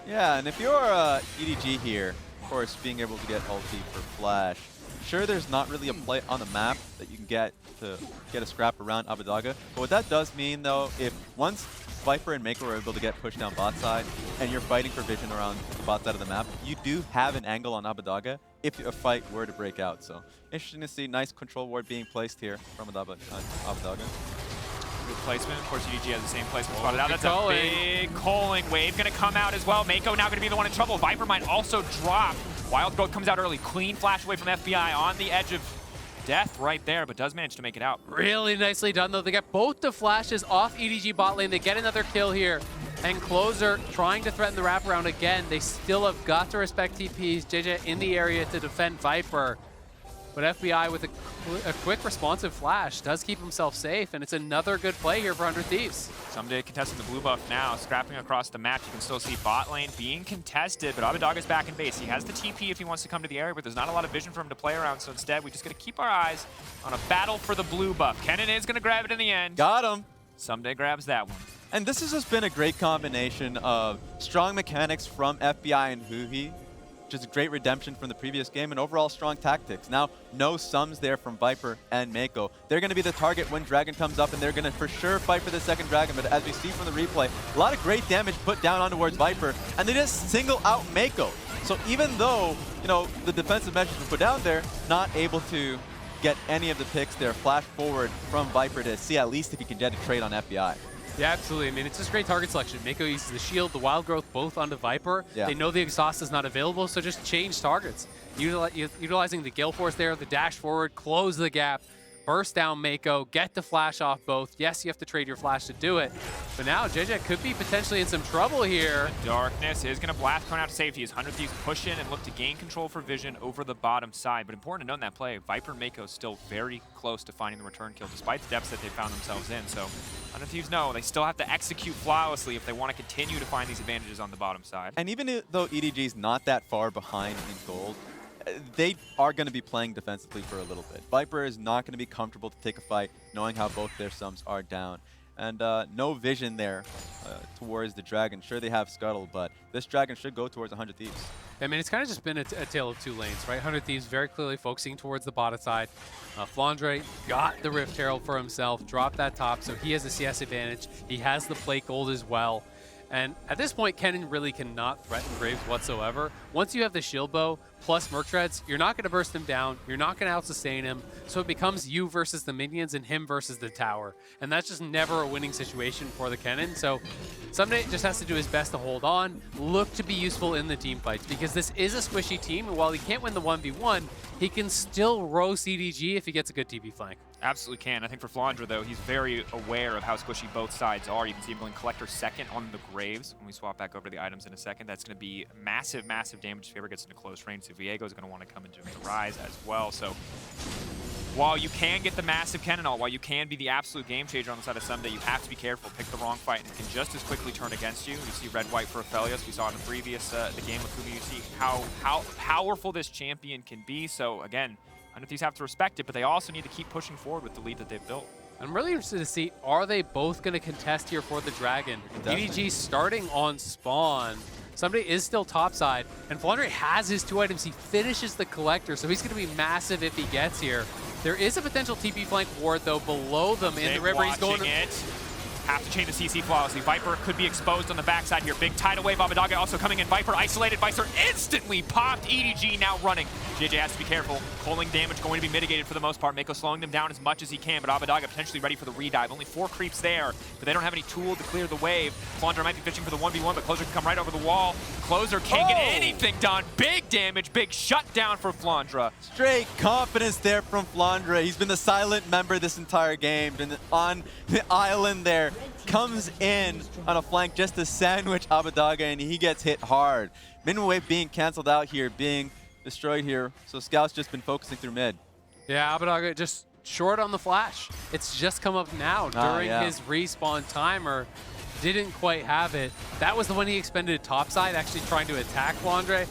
Yeah, and if you're EDG here, of course, being able to get ulti for flash, sure, there's not really a play on the map that you can get to get a scrap around Abbedagge. But what that does mean, though, if once Viper and Mako are able to get pushed down bot side, and you're fighting for vision around the bot side of the map, you do have an angle on Abbedagge if a fight were to break out. So interesting to see nice control ward being placed here from Abbedagge. Good placement. Of course, EDG has the same placement spotted out. That's a big calling wave going to come out as well. Mako now going to be the one in trouble. Viper might also drop. Wild Growth comes out early. Clean flash away from FBI on the edge of death right there, but does manage to make it out. Really nicely done, though. They get both the flashes off EDG bot lane. They get another kill here. And Closer trying to threaten the wraparound again. They still have got to respect TPs. JJ in the area to defend Viper. But FBI with a quick responsive flash does keep himself safe, and it's another good play here for 100 Thieves. Someday contesting the blue buff now, scrapping across the map. You can still see bot lane being contested, but Abbedagge is back in base. He has the TP if he wants to come to the area, but there's not a lot of vision for him to play around, so instead we just got to keep our eyes on a battle for the blue buff. Kennen is going to grab it in the end. Got him. Someday grabs that one. And this has just been a great combination of strong mechanics from FBI and Huhi, which is a great redemption from the previous game, and overall strong tactics. Now, no sums there from Viper and Mako. They're going to be the target when Dragon comes up, and they're going to for sure fight for the second Dragon. But as we see from the replay, a lot of great damage put down on towards Viper, and they just single out Mako. So even though, you know, the defensive measures were put down there, not able to get any of the picks there. Flash forward from Viper to see at least if he can get a trade on FBI. Yeah, absolutely. I mean, it's just great target selection. Mako uses the shield, the wild growth, both onto Viper. Yeah. They know the exhaust is not available, so just change targets. Utilizing the Gale Force there, the dash forward, close the gap, burst down Mako, get the flash off both. Yes, you have to trade your flash to do it, but now JJ could be potentially in some trouble here. The darkness is going to blast Cone out to safety as 100 Thieves push in and look to gain control for vision over the bottom side. But important to note in that play, Viper and Mako still very close to finding the return kill, despite the depths that they found themselves in. So 100 Thieves know they still have to execute flawlessly if they want to continue to find these advantages on the bottom side. And even though EDG is not that far behind in gold, they are going to be playing defensively for a little bit. Viper is not going to be comfortable to take a fight knowing how both their sums are down. And no vision there towards the Dragon. Sure, they have Scuttle, but this Dragon should go towards 100 Thieves. I mean, it's kind of just been a tale of two lanes, right? 100 Thieves very clearly focusing towards the bottom side. Flandre got the Rift Herald for himself, dropped that top, so he has the CS advantage. He has the plate gold as well. And at this point, Kennen really cannot threaten Graves whatsoever. Once you have the shield bow plus Merc Treads, you're not going to burst him down. You're not going to out-sustain him. So it becomes you versus the minions and him versus the tower. And that's just never a winning situation for the Kennen. So Someday just has to do his best to hold on, look to be useful in the team fights, because this is a squishy team. And while he can't win the 1v1, he can still roast EDG if he gets a good TP flank. Absolutely can. I think for Flandre, though, he's very aware of how squishy both sides are. You can see him going Collector second on the Graves. When we swap back over to the items in a second, that's going to be massive, massive damage if he ever gets into close range. So Viego is going to want to come into the Rise as well. So while you can get the massive cannon, while you can be the absolute game changer on the side of Someday, you have to be careful. Pick the wrong fight, and it can just as quickly turn against you. You see red-white for Aphelios. We saw in the previous the game with Kumi. You see how powerful this champion can be. So again, Thieves have to respect it, but they also need to keep pushing forward with the lead that they've built. I'm really interested to see, are they both going to contest here for the Dragon? EDG starting on spawn. Somebody is still topside, and Flandre has his 2 items. He finishes the Collector, so he's going to be massive if he gets here. There is a potential TP flank ward, though, below them in the river. He's going it. Have to chain the CC flawlessly. Viper could be exposed on the backside here. Big tidal wave. Abbedagge also coming in. Viper isolated. Vicer instantly popped. EDG now running. JJ has to be careful. Culling damage going to be mitigated for the most part. Mako slowing them down as much as he can, but Abbedagge potentially ready for the redive. Only 4 creeps there, but they don't have any tool to clear the wave. Flandre might be fishing for the 1v1, but Closer can come right over the wall. Closer can't get anything done. Big damage, big shutdown for Flandre. Straight confidence there from Flandre. He's been the silent member this entire game. Been on the island there. Comes in on a flank just to sandwich Abbedagge, and he gets hit hard. Minimum wave being canceled out here, being destroyed here. So Scout's just been focusing through mid. Yeah, Abbedagge just short on the flash. It's just come up now during his respawn timer. Didn't quite have it. That was the one he expended topside, actually trying to attack Flandre.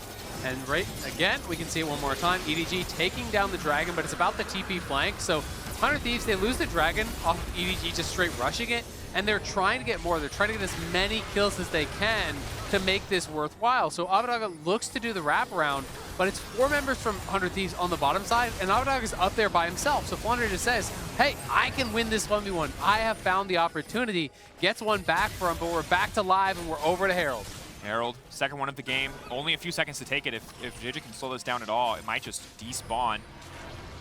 And right again, we can see it one more time. EDG taking down the Dragon, but it's about the TP flank. So 100 Thieves, they lose the Dragon off of EDG just straight rushing it, and they're trying to get more. They're trying to get as many kills as they can to make this worthwhile. So Abbedagge looks to do the wraparound, but it's 4 members from 100 Thieves on the bottom side, and Abbedagge is up there by himself. So Flandre just says, hey, I can win this 1v1. I have found the opportunity. Gets one back for him, but we're back to live, and we're over to Herald. Herald, second one of the game. Only a few seconds to take it. If JJ can slow this down at all, it might just despawn.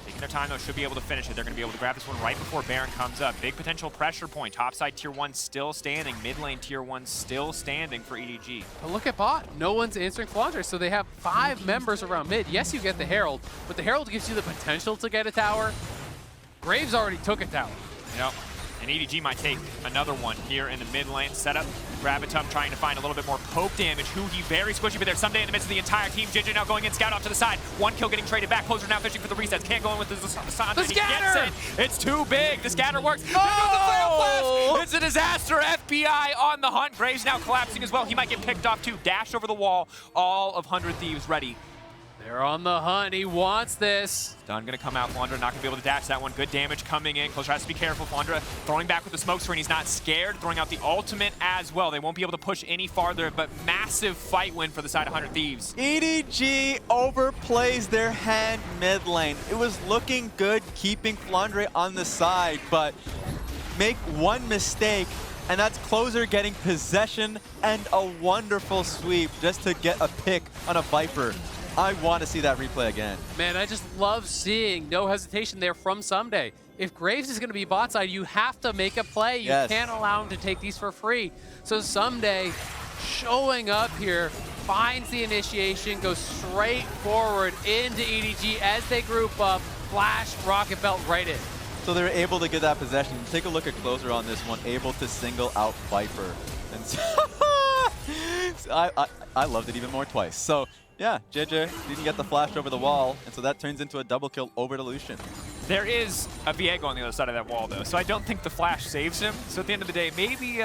Taking their time, though, should be able to finish it. They're going to be able to grab this one right before Baron comes up. Big potential pressure point. Topside tier 1 still standing. Mid lane tier 1 still standing for EDG. But look at bot. No one's answering Flandre, so they have 5 members around mid. Yes, you get the Herald, but the Herald gives you the potential to get a tower. Graves already took a tower. Yep. And EDG might take another one here in the mid lane setup. Gravitum trying to find a little bit more poke damage. Hugi very squishy, but there's Someday in the midst of the entire team. JJ now going in, Scout off to the side. 1 kill getting traded back. Closer now fishing for the resets. Can't go in with the Sasanda. The scatter! It's too big. The scatter works. Oh! It's a disaster. FBI on the hunt. Graves now collapsing as well. He might get picked off too. Dash over the wall. All of 100 Thieves ready. They're on the hunt. He wants this. Stun gonna come out. Flandre not gonna be able to dash that one. Good damage coming in. Closer has to be careful. Flandre throwing back with the smoke screen. He's not scared. Throwing out the ultimate as well. They won't be able to push any farther, but massive fight win for the side of 100 Thieves. EDG overplays their hand mid lane. It was looking good keeping Flandre on the side, but make one mistake, and that's Closer getting possession and a wonderful sweep just to get a pick on a Viper. I want to see that replay again. Man, I just love seeing no hesitation there from Someday. If Graves is going to be bot side, you have to make a play. You can't allow him to take these for free. So Someday showing up here, finds the initiation, goes straight forward into EDG as they group up. Flash, rocket belt right in. So they're able to get that possession. Take a look at Closer on this one, able to single out Viper. And so I loved it even more twice. So yeah, JJ didn't get the flash over the wall, and so that turns into a double kill over to Lucian. There is a Viego on the other side of that wall, though, so I don't think the flash saves him. So at the end of the day, maybe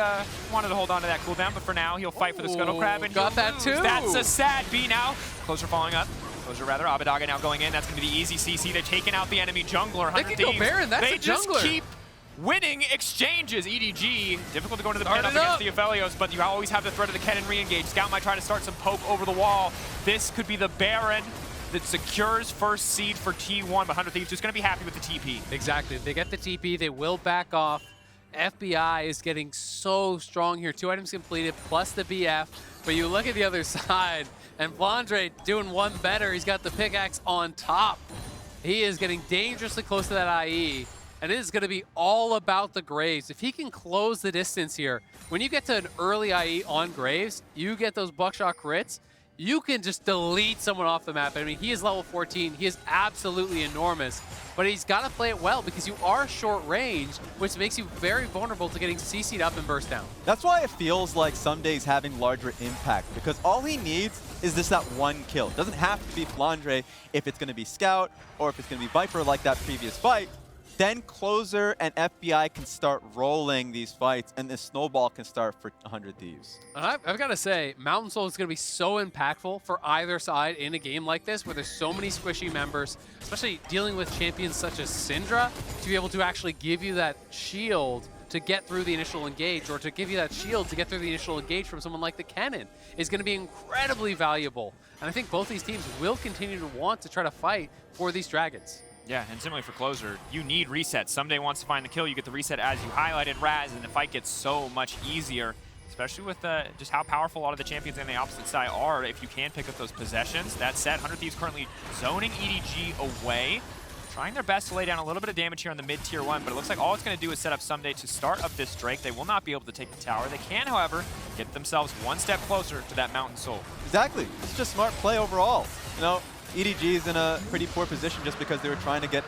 wanted to hold on to that cooldown, but for now, he'll fight for the Scuttle Crab. And got that too. That's a sad B now. Closer following up. Closer rather. Abbedagge now going in. That's going to be the easy CC. They're taking out the enemy jungler. They can go Baron. That's they a jungler. Just keep winning exchanges. EDG, difficult to go into the pin up against the Aphelios, but you always have the threat of the Kennen re-engage. Scout might try to start some poke over the wall. This could be the Baron that secures first seed for T1, but 100 Thieves just going to be happy with the TP. Exactly. They get the TP. They will back off. FBI is getting so strong here. 2 items completed plus the BF. But you look at the other side, and Flandre doing one better. He's got the pickaxe on top. He is getting dangerously close to that IE. And it is going to be all about the Graves. If he can close the distance here, when you get to an early IE on Graves, you get those buckshot crits, you can just delete someone off the map. I mean, he is level 14. He is absolutely enormous, but he's got to play it well because you are short range, which makes you very vulnerable to getting CC'd up and burst down. That's why it feels like Someday having larger impact, because all he needs is this that one kill. It doesn't have to be Flandre if it's going to be Scout or if it's going to be Viper like that previous fight. Then Closer and FBI can start rolling these fights, and this snowball can start for 100 Thieves. And I've got to say, Mountain Soul is going to be so impactful for either side in a game like this, where there's so many squishy members, especially dealing with champions such as Syndra, to be able to actually give you that shield to get through the initial engage, or to give you that shield to get through the initial engage from someone like the Kennen, is going to be incredibly valuable. And I think both these teams will continue to want to try to fight for these dragons. Yeah, and similarly for Closer, you need resets. Someday wants to find the kill, you get the reset as you highlighted, Raz, and the fight gets so much easier, especially with just how powerful a lot of the champions on the opposite side are if you can pick up those possessions. That said, 100 Thieves currently zoning EDG away, trying their best to lay down a little bit of damage here on the mid-tier 1, but it looks like all it's going to do is set up Someday to start up this Drake. They will not be able to take the tower. They can, however, get themselves one step closer to that Mountain Soul. Exactly. It's just smart play overall. You know, EDG is in a pretty poor position just because they were trying to get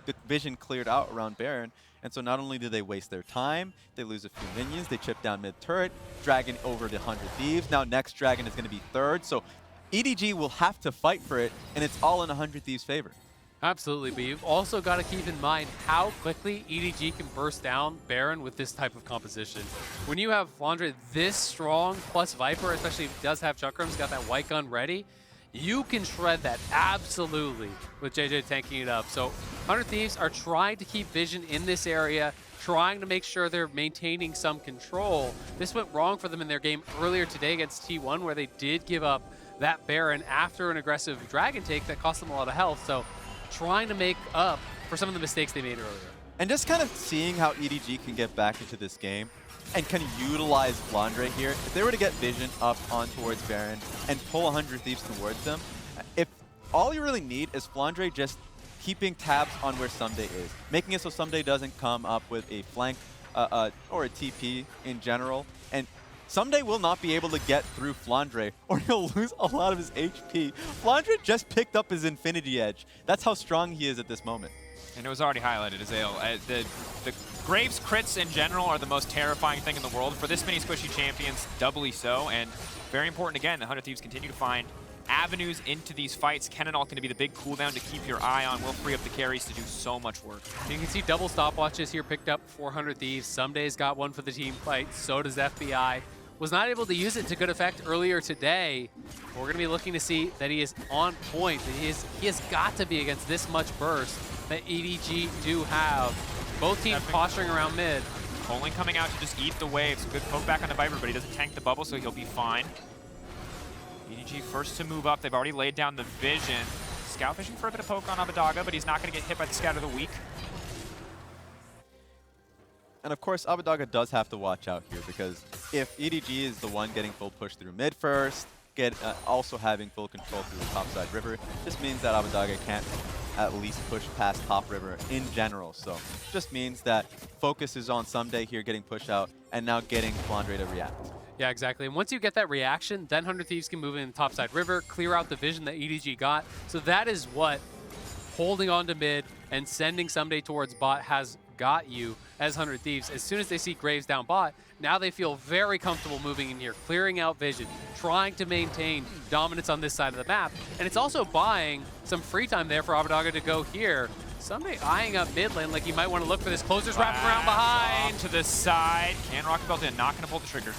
the vision cleared out around Baron. And so not only do they waste their time, they lose a few minions, they chip down mid-turret, Dragon over to 100 Thieves. Now next Dragon is going to be third, so EDG will have to fight for it, and it's all in 100 Thieves' favor. Absolutely, but you've also got to keep in mind how quickly EDG can burst down Baron with this type of composition. When you have Flandre this strong, plus Viper, especially if he does have Chukrams, got that white gun ready, you can shred that absolutely with JJ tanking it up. So 100 Thieves are trying to keep vision in this area, trying to make sure they're maintaining some control. This went wrong for them in their game earlier today against T1, where they did give up that Baron after an aggressive Dragon take that cost them a lot of health. So trying to make up for some of the mistakes they made earlier. And just kind of seeing how EDG can get back into this game and can utilize Flandre here. If they were to get vision up on towards Baron and pull 100 Thieves towards them, if all you really need is Flandre just keeping tabs on where Someday is, making it so Someday doesn't come up with a flank or a TP in general, and Someday will not be able to get through Flandre, or he'll lose a lot of his HP. Flandre just picked up his Infinity Edge. That's how strong he is at this moment. And it was already highlighted, Azale. The Graves crits in general are the most terrifying thing in the world. For this many squishy champions, doubly so. And very important, again, the 100 Thieves continue to find avenues into these fights. Cannonall going to be the big cooldown to keep your eye on. Will free up the carries to do so much work. You can see double stopwatches here picked up 400 Thieves. Someday's got one for the team fight. So does FBI. Was not able to use it to good effect earlier today. We're going to be looking to see that he is on point. He has got to be against this much burst that EDG do have. Both teams posturing around mid. Poling coming out to just eat the waves. Good poke back on the Viper, but he doesn't tank the bubble, so he'll be fine. EDG first to move up. They've already laid down the vision. Scout fishing for a bit of poke on Abadaga, but he's not going to get hit by the Scout of the Week. And of course, Abadaga does have to watch out here, because if EDG is the one getting full push through mid first, also having full control through the topside river, just means that Abadaga can't at least push past top river in general. So just means that focus is on Someday here getting pushed out and now getting Flandre to react. Yeah, exactly. And once you get that reaction, then 100 Thieves can move in topside river, clear out the vision that EDG got. So that is what holding on to mid and sending Someday towards bot has got you as 100 Thieves. As soon as they see Graves down bot, now they feel very comfortable moving in here, clearing out vision, trying to maintain dominance on this side of the map. And it's also buying some free time there for Abadaga to go here. Someday eyeing up mid lane like he might want to look for this. Closer's wrapping around behind. Off to the side. Can Rocket Belt in, not going to pull the trigger.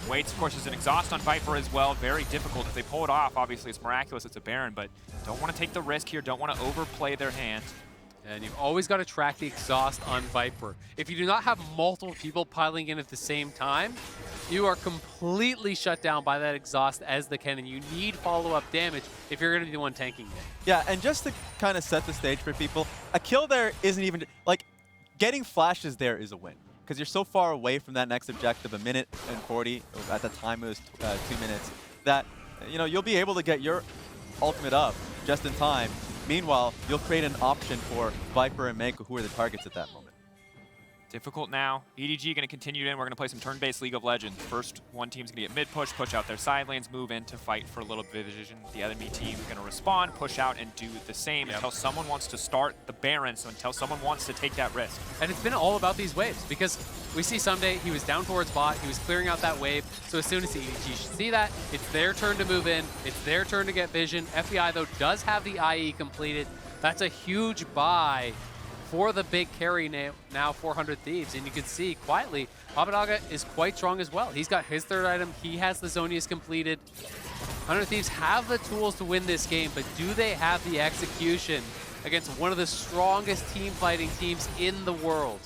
Waits, of course, is an exhaust on Viper as well. Very difficult. If they pull it off, obviously it's miraculous. It's a Baron, but don't want to take the risk here. Don't want to overplay their hand. And you've always got to track the exhaust on Viper. If you do not have multiple people piling in at the same time, you are completely shut down by that exhaust as the cannon. You need follow-up damage if you're going to be the one tanking it. Yeah, and just to kind of set the stage for people, a kill there isn't even, like, getting flashes there is a win. Because you're so far away from that next objective, 1 minute and 40, at the time it was 2 minutes, that, you know, you'll be able to get your ultimate up just in time. Meanwhile, you'll create an option for Viper and Mako, who are the targets at that moment. Difficult now. EDG going to continue in. We're going to play some turn-based League of Legends. First, one team's going to get mid-push, push out their side lanes, move in to fight for a little bit of vision. The enemy team is going to respond, push out, and do the same until someone wants to start the Baron, so until someone wants to take that risk. And it's been all about these waves because we see someday he was down towards bot, he was clearing out that wave, so as soon as EDG should see that, it's their turn to move in, it's their turn to get vision. FBI, though, does have the IE completed. That's a huge buy for the big carry now 400 Thieves, and you can see quietly Abadaga is quite strong as well. He's got his third item, he has the Zonias completed. 100 Thieves have the tools to win this game, but do they have the execution against one of the strongest team fighting teams in the world?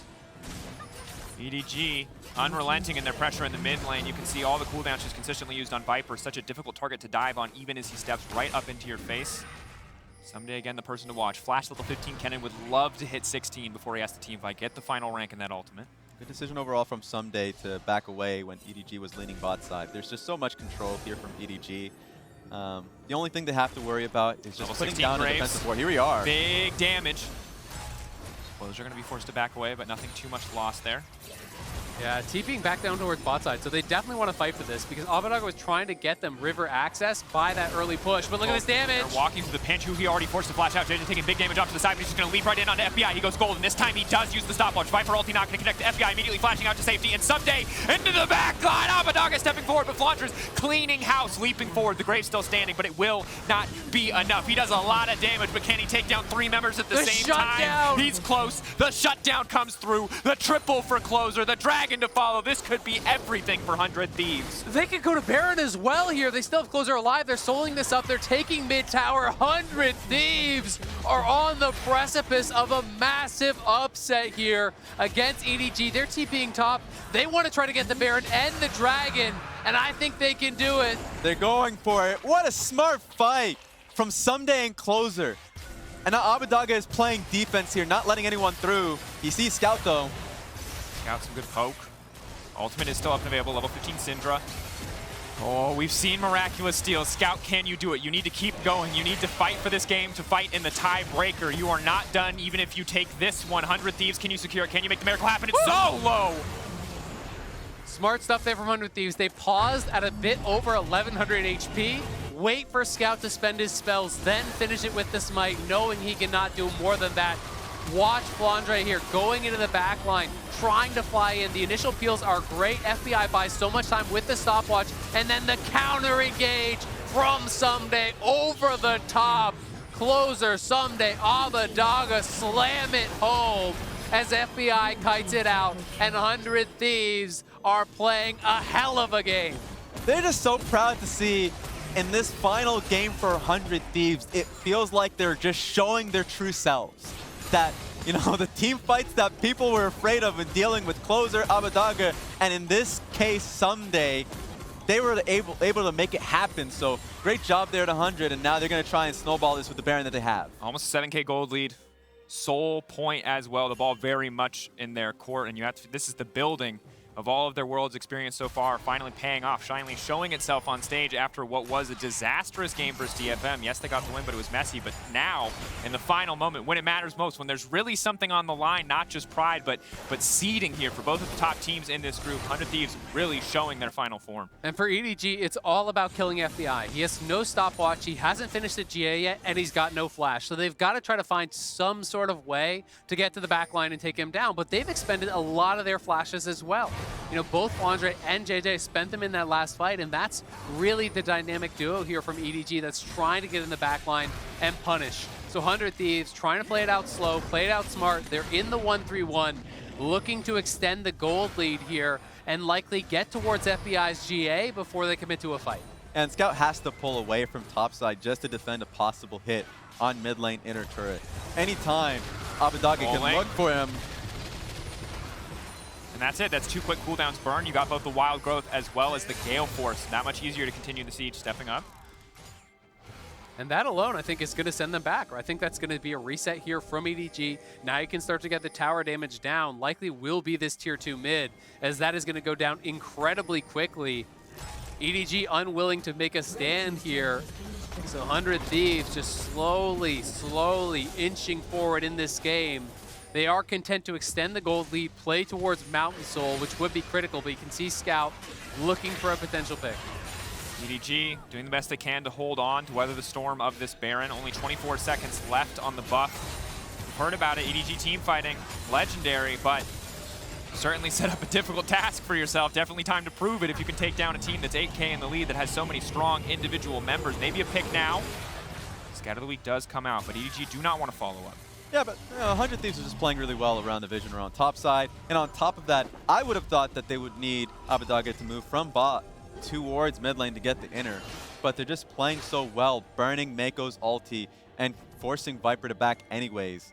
EDG unrelenting in their pressure in the mid lane. You can see all the cooldowns just consistently used on Viper. Such a difficult target to dive on even as he steps right up into your face. Someday, again, the person to watch. Flash level 15, Kennen would love to hit 16 before he has to team fight. Get the final rank in that ultimate. Good decision overall from Someday to back away when EDG was leaning bot side. There's just so much control here from EDG. The only thing they have to worry about is just level putting 16 down a Graves. defensive ward. Here we are. Big damage. Closure going to be forced to back away, but nothing too much lost there. Yeah, TPing back down towards bot side, so they definitely want to fight for this because Abadaga was trying to get them river access by that early push, but look at this damage! They're walking through the pinch, who he already forced to flash out. JJ taking big damage off to the side, but he's just going to leap right in onto FBI. He goes gold, and this time he does use the stopwatch. Viper ulti not going to connect to FBI, immediately flashing out to safety, and Someday into the back line. Abadaga stepping forward, but Flandra's cleaning house, leaping forward. The Grave's still standing, but it will not be enough. He does a lot of damage, but can he take down 3 members at the same time? He's close. The shutdown comes through. The triple for closer. The dragon to follow. This could be everything for 100 Thieves. They could go to Baron as well here. They still have closer alive. They're soloing this up. They're taking mid tower. 100 Thieves are on the precipice of a massive upset here against EDG. They're TPing top. They want to try to get the Baron and the dragon, and I think they can do it. They're going for it. What a smart fight from Someday and Closer. And now Abadaga is playing defense here, not letting anyone through. He sees Scout though. Scout some good poke. Ultimate is still up and available, level 15 Syndra. Oh, we've seen miraculous steals. Scout, can you do it? You need to keep going. You need to fight for this game to fight in the tiebreaker. You are not done even if you take this 100 Thieves. Can you secure it? Can you make the miracle happen? It's so low. Smart stuff there from 100 Thieves. They paused at a bit over 1100 HP. Wait for Scout to spend his spells, then finish it with the smite, knowing he cannot do more than that. Watch Flandre here going into the back line, trying to fly in. The initial peels are great. FBI buys so much time with the stopwatch, and then the counter engage from Someday over the top. Closer, Someday, Abadaga slam it home as FBI kites it out, and 100 Thieves are playing a hell of a game. They're just so proud to see in this final game for 100 Thieves, it feels like they're just showing their true selves. That, you know, the team fights that people were afraid of in dealing with Closer, Abadaga, and in this case, Someday, they were able to make it happen. So great job there at 100, and now they're going to try and snowball this with the Baron that they have. Almost a 7K gold lead. Soul point as well. The ball very much in their court, and you have to, this is the building of all of their Worlds experience so far, finally paying off, finally showing itself on stage after what was a disastrous game versus DFM. Yes, they got the win, but it was messy. But now, in the final moment, when it matters most, when there's really something on the line, not just pride, but seeding here for both of the top teams in this group, 100 Thieves really showing their final form. And for EDG, it's all about killing FBI. He has no stopwatch, he hasn't finished the GA yet, and he's got no flash. So they've got to try to find some sort of way to get to the back line and take him down. But they've expended a lot of their flashes as well. You know, both Andre and JJ spent them in that last fight, and that's really the dynamic duo here from EDG that's trying to get in the back line and punish. So 100 Thieves trying to play it out slow, play it out smart. They're in the 1-3-1, looking to extend the gold lead here and likely get towards FBI's GA before they commit to a fight. And Scout has to pull away from topside just to defend a possible hit on mid lane inner turret. Anytime Abadaga can look for him. And that's it. That's 2 quick cooldowns burn. You got both the Wild Growth as well as the Gale Force. Not much easier to continue the siege, stepping up. And that alone, I think, is going to send them back. Or I think that's going to be a reset here from EDG. Now you can start to get the tower damage down. Likely will be this tier 2 mid, as that is going to go down incredibly quickly. EDG unwilling to make a stand here. So 100 Thieves just slowly inching forward in this game. They are content to extend the gold lead, play towards Mountain Soul, which would be critical, but you can see Scout looking for a potential pick. EDG doing the best they can to hold on to weather the storm of this Baron. Only 24 seconds left on the buff. We've heard about it, EDG team fighting, legendary, but certainly set up a difficult task for yourself. Definitely time to prove it if you can take down a team that's 8K in the lead that has so many strong individual members. Maybe a pick now. Scout of the Week does come out, but EDG do not want to follow up. Yeah, but 100 Thieves are just playing really well around the vision around top side. And on top of that, I would have thought that they would need Abbedagge to move from bot towards mid lane to get the inner. But they're just playing so well, burning Mako's ulti and forcing Viper to back anyways.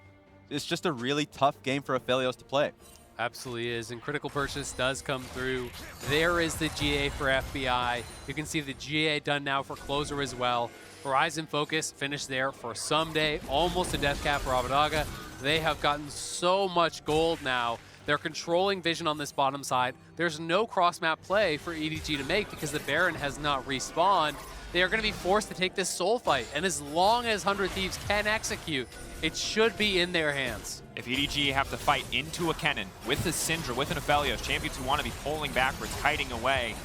It's just a really tough game for Aphelios to play. Absolutely is, and Critical Purchase does come through. There is the GA for FBI. You can see the GA done now for Closer as well. Horizon Focus finished there for Someday, almost a death cap for Abbedagge. They have gotten so much gold now. They're controlling vision on this bottom side. There's no cross-map play for EDG to make because the Baron has not respawned. They are going to be forced to take this soul fight, and as long as 100 Thieves can execute, it should be in their hands. If EDG have to fight into a Kennen with a Syndra, with an Aphelios, champions who want to be pulling backwards, kiting away,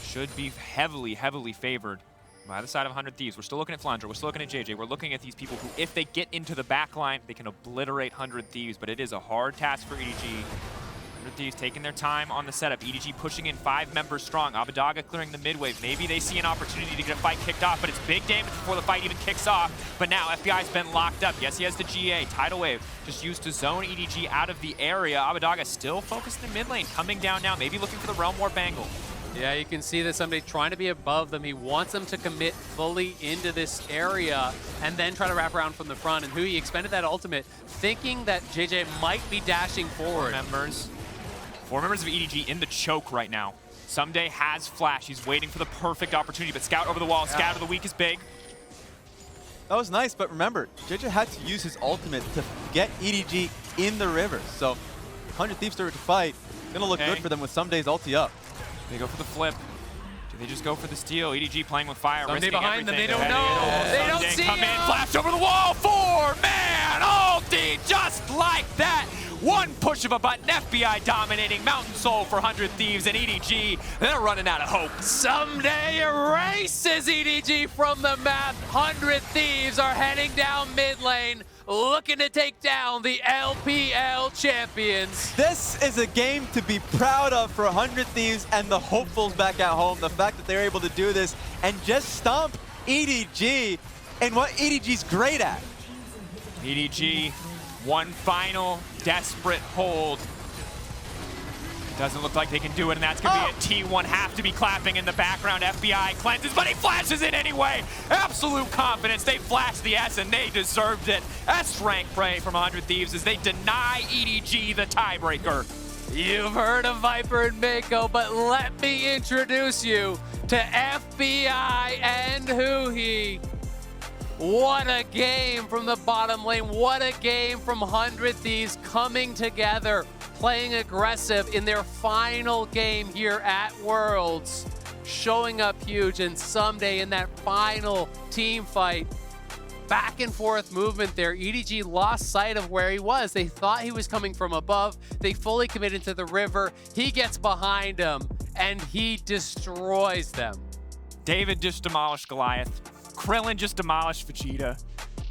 should be heavily, heavily favored by the side of 100 Thieves. We're still looking at Flandre, we're still looking at JJ, we're looking at these people who, if they get into the back line, they can obliterate 100 Thieves, but it is a hard task for EDG. 100 Thieves taking their time on the setup. EDG pushing in 5 members strong. Abbedagge clearing the mid wave. Maybe they see an opportunity to get a fight kicked off, but it's big damage before the fight even kicks off. But now FBI's been locked up. Yes, he has the GA. Tidal Wave just used to zone EDG out of the area. Abbedagge still focused in mid lane, coming down now, maybe looking for the Realm Warp angle. Yeah, you can see that somebody trying to be above them. He wants them to commit fully into this area and then try to wrap around from the front. And Hui expended that ultimate, thinking that JJ might be dashing forward. Four members of EDG in the choke right now. Someday has flash. He's waiting for the perfect opportunity, but Scout over the wall. Scout of the Week is big. That was nice, but remember, JJ had to use his ultimate to get EDG in the river. So 100 Thieves start to fight. Gonna look good for them with Someday's ulti up. They go for the flip. Do they just go for the steal? EDG playing with fire, Someday risking behind everything. them, they don't know. They don't see come him. in, flash over the wall, 4-man ulti, just like that. One push of a button, FBI dominating Mountain Soul for 100 Thieves, and EDG, they're running out of hope. Someday erases EDG from the map. 100 Thieves are heading down mid lane, looking to take down the LPL champions. This is a game to be proud of for 100 Thieves and the hopefuls back at home. The fact that they're able to do this and just stomp EDG and what EDG's great at. EDG, one final desperate hold. Doesn't look like they can do it, and that's going to be a T1. Have to be clapping in the background. FBI cleanses, but he flashes it anyway. Absolute confidence. They flashed the S, and they deserved it. S rank play from 100 Thieves as they deny EDG the tiebreaker. You've heard of Viper and Mako, but let me introduce you to FBI and Hui. What a game from the bottom lane. What a game from 100 Thieves coming together, playing aggressive in their final game here at Worlds, showing up huge, and Someday in that final team fight. Back and forth movement there. EDG lost sight of where he was. They thought he was coming from above. They fully committed to the river. He gets behind him, and he destroys them. David just demolished Goliath. Krillin just demolished Vegeta.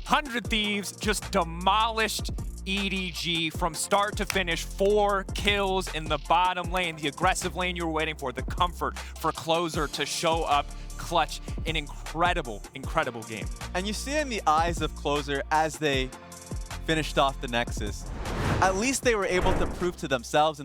100 Thieves just demolished EDG from start to finish. 4 kills in the bottom lane, the aggressive lane you were waiting for, the comfort for Closer to show up clutch. An incredible, incredible game. And you see in the eyes of Closer as they finished off the Nexus, at least they were able to prove to themselves in the